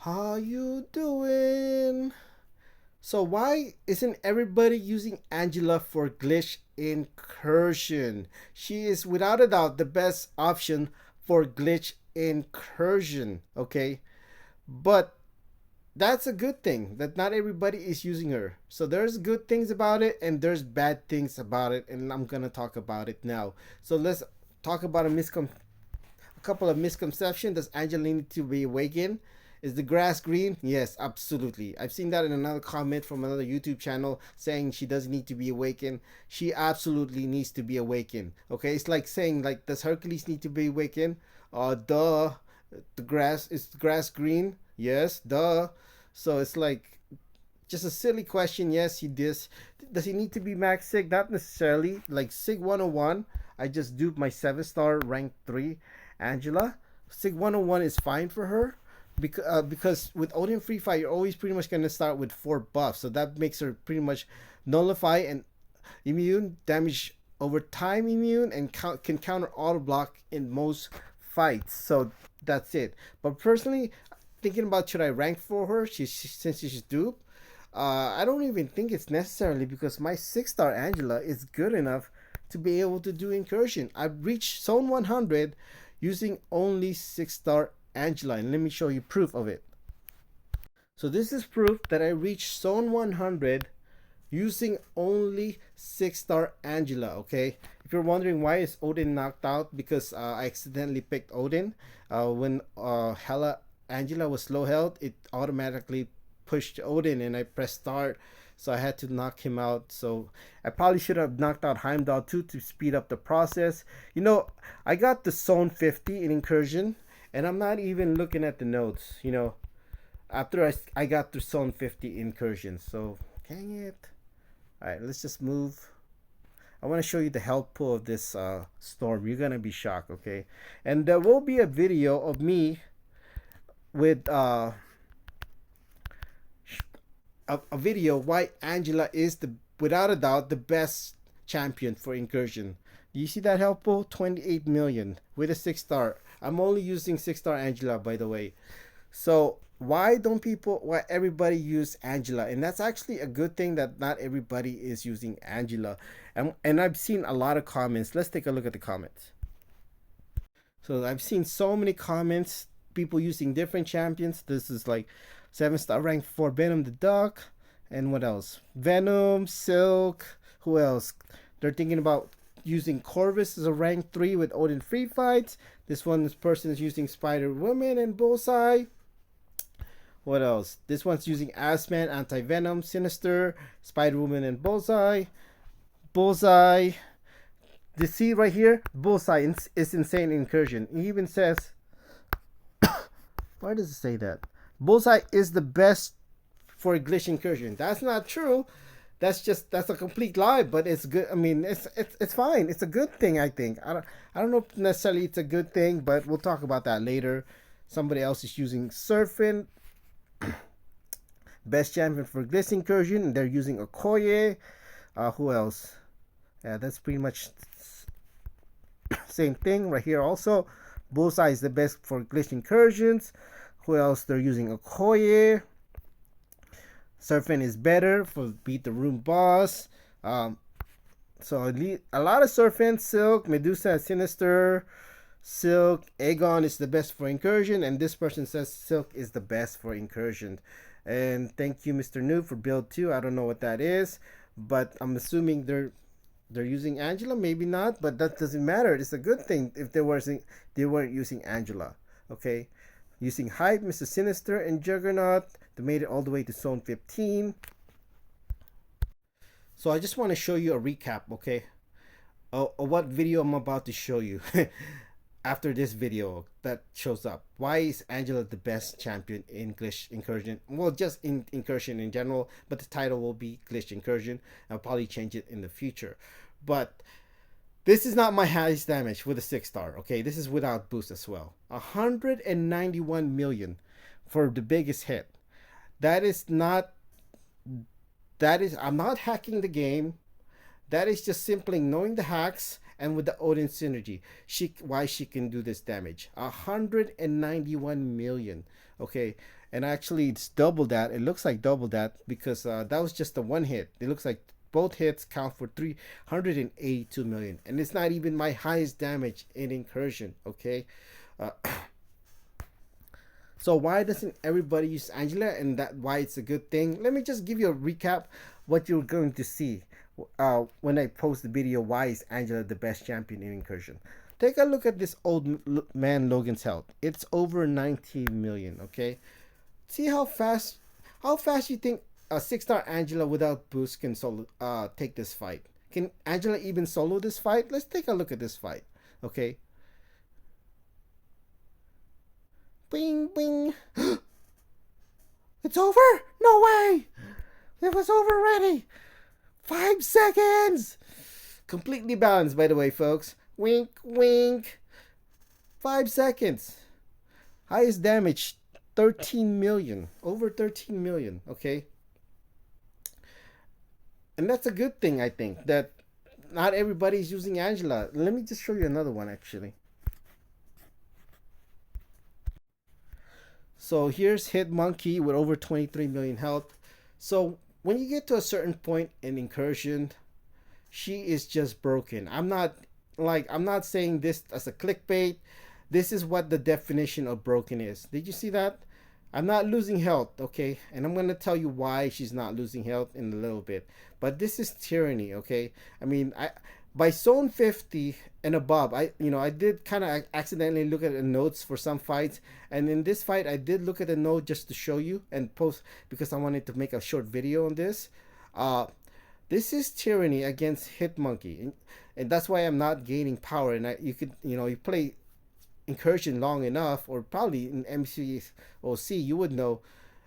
How you doing? So why isn't everybody using Angela for glitch incursion? She is without a doubt the best option for glitch incursion, okay? But that's a good thing that not everybody is using her. So there's good things about it and there's bad things about it, and I'm gonna talk about it now. So let's talk about a couple of misconceptions. Does Angela need to be awakened? Is the grass green? Yes, absolutely. I've seen that in another comment from another YouTube channel saying she doesn't need to be awakened. She absolutely needs to be awakened. Okay, it's like saying like, does Hercules need to be awakened? Duh. The grass green? Yes, duh. So it's like just a silly question. Yes, he does. Does he need to be max sig? Not necessarily. Like sig 101, I just duped my 7-star rank 3 Angela. Sig 101 is fine for her because with Odin Free Fire, you're always pretty much going to start with 4 buffs. So that makes her pretty much nullify and immune, damage over time immune, and can counter auto block in most fights. So that's it. But personally, thinking about should I rank for her, since she's dupe, I don't even think it's necessarily because my 6-star Angela is good enough to be able to do incursion. I've reached zone 100 using only 6-star Angela, and let me show you proof of it. So this is proof that I reached zone 100 using only 6-star Angela. Okay, if you're wondering why is Odin knocked out, because I accidentally picked Odin when Hella Angela was low health. It automatically pushed Odin and I pressed start, so I had to knock him out. So I probably should have knocked out Heimdall too to speed up the process. You know, I got the zone 50 in incursion and I'm not even looking at the notes, you know, after I got the zone 50 incursion. So dang it. All right, let's just move. I want to show you the health pool of this storm. You're gonna be shocked, okay? And there will be a video of me with a video why Angela is the without a doubt the best champion for incursion. Do you see that health pool? 28 million with a 6-star. I'm only using 6-star Angela, by the way. So why everybody use Angela? And that's actually a good thing that not everybody is using Angela. And I've seen a lot of comments. Let's take a look at the comments. So I've seen so many comments, people using different champions. This is like 7-star rank for Venom the Duck. And what else? Venom, Silk. Who else? They're thinking about using Corvus as a rank 3 with Odin Free Fights. This person is using Spider Woman and Bullseye. What else? This one's using Assman, Anti Venom, Sinister, Spider Woman, and Bullseye. Bullseye. The see right here, Bullseye is insane incursion. He even says, why does it say that? Bullseye is the best for a glitch incursion. That's not true. That's a complete lie. But it's good. I mean, it's fine. It's a good thing. I think. I don't know if necessarily it's a good thing, but we'll talk about that later. Somebody else is using Surfing, best champion for glitch incursion. They're using Okoye. Who else? Yeah, that's pretty much same thing right here. Also, Bullseye is the best for glitch incursions. Who else? They're using Okoye. Surfing is better for beat the room boss. So a lot of Surfing, Silk, Medusa, and Sinister. Silk, Aegon is the best for incursion, and this person says Silk is the best for incursion. And thank you, Mr. Noob, for build 2. I don't know what that is, but I'm assuming they're using Angela. Maybe not, but that doesn't matter. It's a good thing if they weren't using Angela. Okay, using Hype, Mr. Sinister, and Juggernaut. They made it all the way to zone 15. So I just want to show you a recap, okay, of what video I'm about to show you. After this video that shows up, why is Angela the best champion in glitch incursion? Well, just in incursion in general, but the title will be glitch incursion. I'll probably change it in the future, but this is not my highest damage with a 6-star. Okay, this is without boost as well. 191 million for the biggest hit. That is not. I'm not hacking the game. That is just simply knowing the hacks and with the Odin synergy, why she can do this damage. 191 million. Okay, and actually it's double that. It looks like double that because that was just the one hit. It looks like both hits count for 382 million, and it's not even my highest damage in Incursion. Okay. Uh, So why doesn't everybody use Angela, and that why it's a good thing? Let me just give you a recap what you're going to see when I post the video. Why is Angela the best champion in Incursion? Take a look at this old man Logan's health. It's over 19 million. Okay, see how fast you think a 6-star Angela without boost can solo take this fight. Can Angela even solo this fight? Let's take a look at this fight. Okay. Bing, bing. It's over? No way! It was over already. 5 seconds. Completely balanced, by the way, folks. Wink, wink. 5 seconds. Highest damage, 13 million. Over 13 million, okay? And that's a good thing, I think, that not everybody's using Angela. Let me just show you another one, actually. So here's Hit Monkey with over 23 million health. So when you get to a certain point in Incursion, she is just broken. I'm not saying this as a clickbait. This is what the definition of broken is. Did you see that? I'm not losing health, okay? And I'm going to tell you why she's not losing health in a little bit. But this is tyranny, okay? I mean, by zone 50 and above, I did kind of accidentally look at the notes for some fights, and in this fight I did look at the note just to show you and post because I wanted to make a short video on this. This is tyranny against Hitmonkey, and that's why I'm not gaining power. And you play Incursion long enough, or probably in MCOC, you would know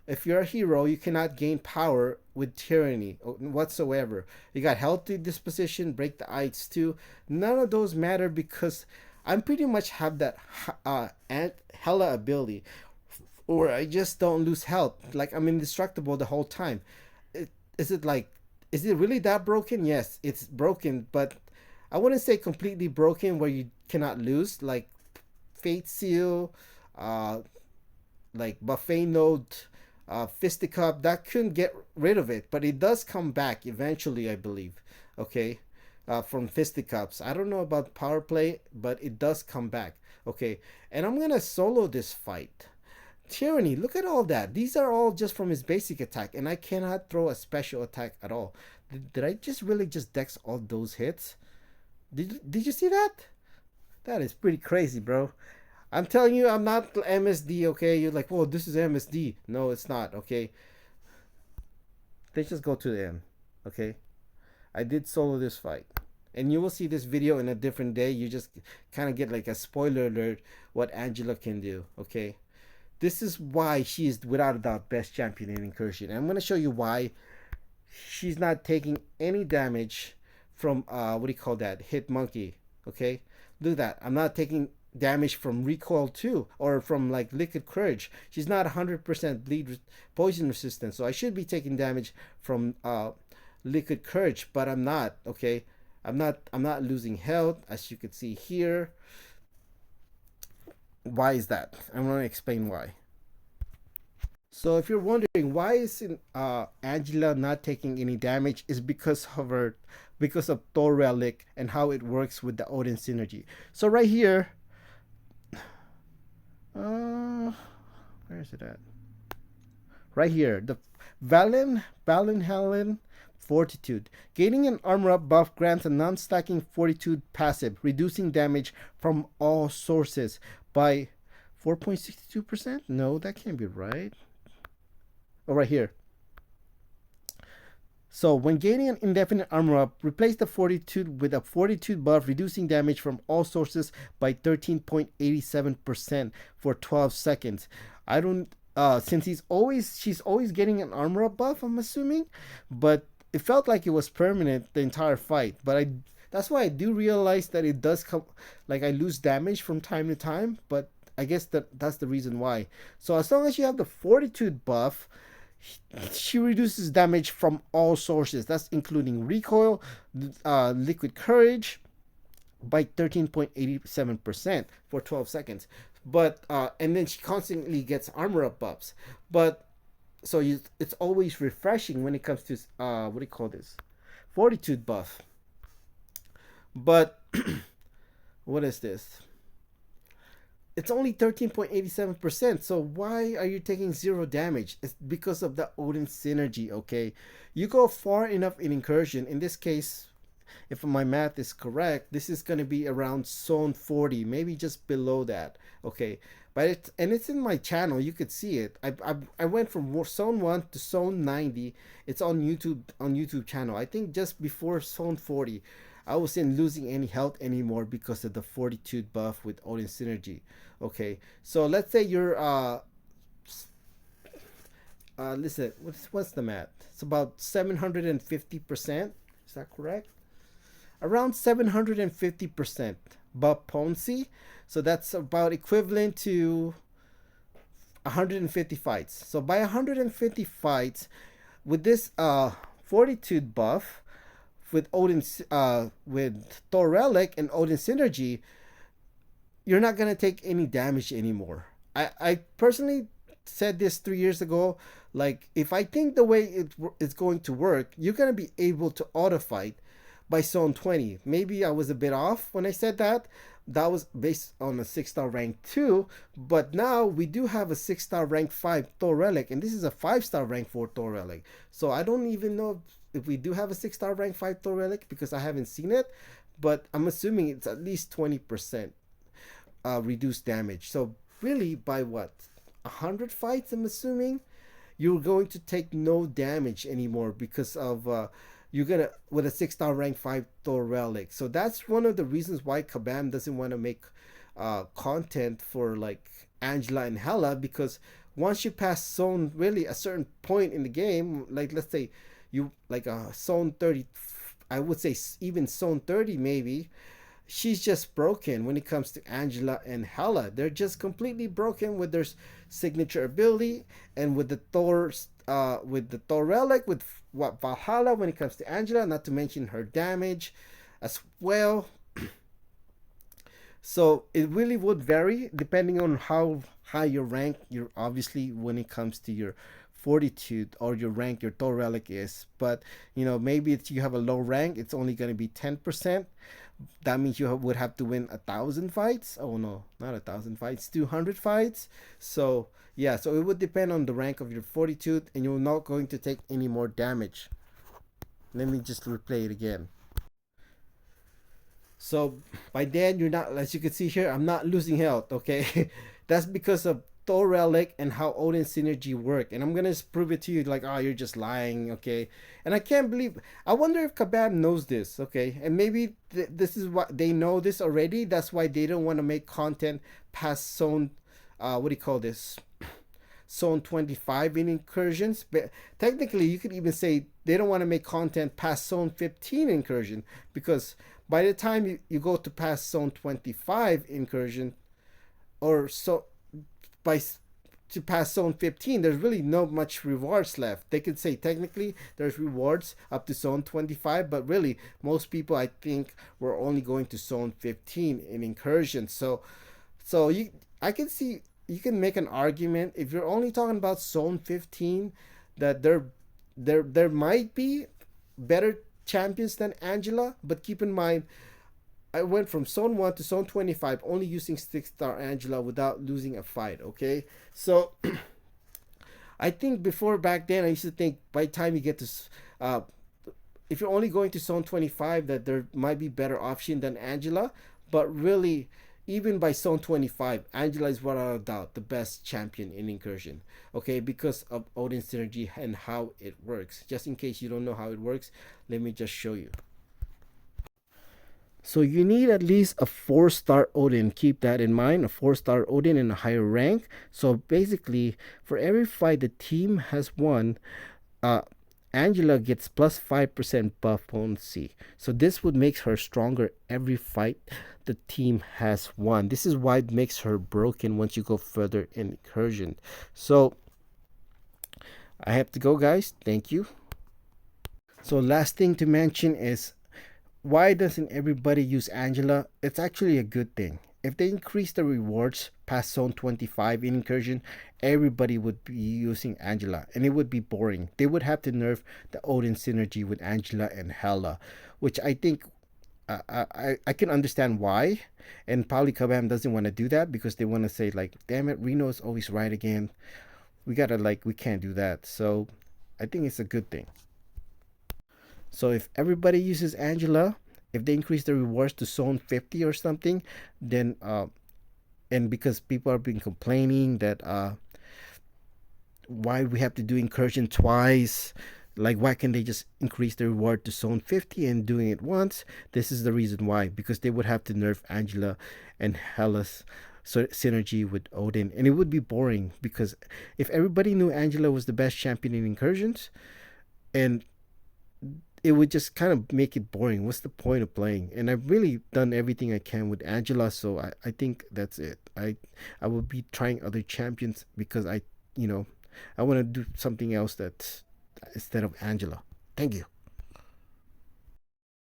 if you're a hero, you cannot gain power with tyranny whatsoever. You got healthy disposition, break the ice too. None of those matter because I'm pretty much have that hella ability, or I just don't lose health. Like I'm indestructible the whole time. Is it really that broken? Yes, it's broken, but I wouldn't say completely broken where you cannot lose. Like Fate Seal, like Buffet Note, Fisticup, that couldn't get rid of it, but it does come back eventually, I believe. Okay, from Fisticups. I don't know about power play, but it does come back. Okay, and I'm gonna solo this fight. Tyranny, look at all that. These are all just from his basic attack, and I cannot throw a special attack at all. Did I just really just dex all those hits? Did you see that? That is pretty crazy, bro. I'm telling you, I'm not MSD, okay? You're like, whoa, this is MSD. No, it's not, okay? Let's just go to the end, okay? I did solo this fight. And you will see this video in a different day. You just kind of get like a spoiler alert what Angela can do, okay? This is why she is, without a doubt, best champion in Incursion. And I'm going to show you why she's not taking any damage from, what do you call that? Hit Monkey, okay? Look at that. I'm not taking damage from recoil too, or from like liquid courage. She's not 100% bleed poison resistant, so I should be taking damage from liquid courage, but I'm not. Okay, I'm not losing health, as you can see here. Why is that? I'm going to explain why. So if you're wondering why isn't Angela not taking any damage, is because of Thor Relic and how it works with the Odin synergy. So right here, where is it at? Right here, the Valen Helen Fortitude. Gaining an armor up buff grants a non-stacking Fortitude passive, reducing damage from all sources by 4.62%. No, that can't be right. Oh, right here. So when gaining an indefinite armor up, replace the Fortitude with a Fortitude buff, reducing damage from all sources by 13.87% for 12 seconds. I don't, since she's always getting an armor up buff, I'm assuming, but it felt like it was permanent the entire fight. But that's why I do realize that it does come, like I lose damage from time to time, but I guess that's the reason why. So as long as you have the Fortitude buff, she reduces damage from all sources. That's including recoil, liquid courage, by 13.87% for 12 seconds. But and then she constantly gets armor up buffs. But so it's always refreshing when it comes to what do you call this? Fortitude buff. But what is this? It's only 13.87%. So why are you taking zero damage? It's because of the Odin synergy, okay? You go far enough in Incursion. In this case, if my math is correct, this is going to be around zone 40, maybe just below that. Okay, but it's in my channel. You could see it. I went from zone 1 to zone 90. It's on YouTube channel. I think just before zone 40, I wasn't losing any health anymore because of the fortitude buff with Odin synergy. Okay, so let's say you're listen, what's the math? It's about 750%. Is that correct? Around 750% buff potency. So that's about equivalent to 150 fights. So by 150 fights with this fortitude buff with Odin with Thor Relic and Odin synergy, you're not gonna take any damage anymore. I personally said this 3 years ago. Like, if I think the way it's going to work, you're gonna be able to auto fight by zone 20. Maybe I was a bit off when I said that. That was based on a 6-star rank 2, but now we do have a 6-star rank 5 Thor Relic, and this is a 5-star rank 4 Thor Relic. So I don't even know if we do have a 6-star rank 5 Thor Relic because I haven't seen it, but I'm assuming it's at least 20% reduced damage. So really, by what, 100 fights, I'm assuming you're going to take no damage anymore because of you're gonna with a 6-star rank 5 Thor Relic. So that's one of the reasons why Kabam doesn't want to make content for like Angela and Hela, because once you pass zone really a certain point in the game, like let's say you like a zone 30, I would say even zone 30 maybe, she's just broken when it comes to Angela and Hela. They're just completely broken with their signature ability and with the Thor relic, with what Valhalla when it comes to Angela, not to mention her damage as well. So it really would vary depending on how high your rank, you're obviously when it comes to your fortitude or your rank, your Thor relic is. But you know, maybe if you have a low rank, it's only going to be 10%. That means you would have to win 1,000 fights. Oh no, not 1,000 fights, 200 fights. So yeah, so it would depend on the rank of your fortitude, and you're not going to take any more damage. Let me just replay it again. So by then you're not, as you can see here, I'm not losing health. Okay, that's because of Thor relic and how Odin synergy work, and I'm gonna prove it to you. Like, oh, you're just lying. Okay, and I can't believe. I wonder if Kabam knows this. Okay, and maybe this is what they know this already. That's why they don't want to make content past zone. What do you call this? Zone 25 in incursions. But technically, you could even say they don't want to make content past zone 15 incursion, because by the time you go to past zone 25 incursion, or so by to pass zone 15, there's really no much rewards left. They could say technically there's rewards up to zone 25, but really most people, I think, were only going to zone 15 in incursion. So I can see, you can make an argument if you're only talking about zone 15 that there might be better champions than Angela, but keep in mind I went from zone 1 to zone 25 only using 6-star Angela without losing a fight. Okay, so I think before, back then, I used to think by the time you get to if you're only going to zone 25 that there might be better option than Angela, but really even by zone 25, Angela is without a doubt the best champion in Incursion. Okay, because of Odin synergy and how it works. Just in case you don't know how it works, let me just show you. So you need at least a 4-star Odin. Keep that in mind, a 4-star Odin in a higher rank. So basically, for every fight the team has won, Angela gets plus 5% buff potency. So this would make her stronger every fight the team has won. This is why it makes her broken once you go further in Incursion. So I have to go, guys. Thank you. So last thing to mention is why doesn't everybody use Angela? It's actually a good thing. If they increase the rewards past zone 25 in Incursion, everybody would be using Angela and it would be boring. They would have to nerf the Odin synergy with Angela and Hela, which I think I can understand why. And probably Kabam doesn't want to do that because they want to say, like, damn it, Reno's always right again. We gotta, like, we can't do that. So I think it's a good thing. So if everybody uses Angela, if they increase the rewards to zone 50 or something, then and because people are been complaining that why we have to do incursion twice, like why can they just increase the reward to zone 50 and doing it once? This is the reason why, because they would have to nerf Angela and Hellas synergy with Odin, and it would be boring because if everybody knew Angela was the best champion in incursions, and it would just kind of make it boring. What's the point of playing? And I've really done everything I can with Angela, so I think that's it. I will be trying other champions because I want to do something else that's instead of Angela. Thank you.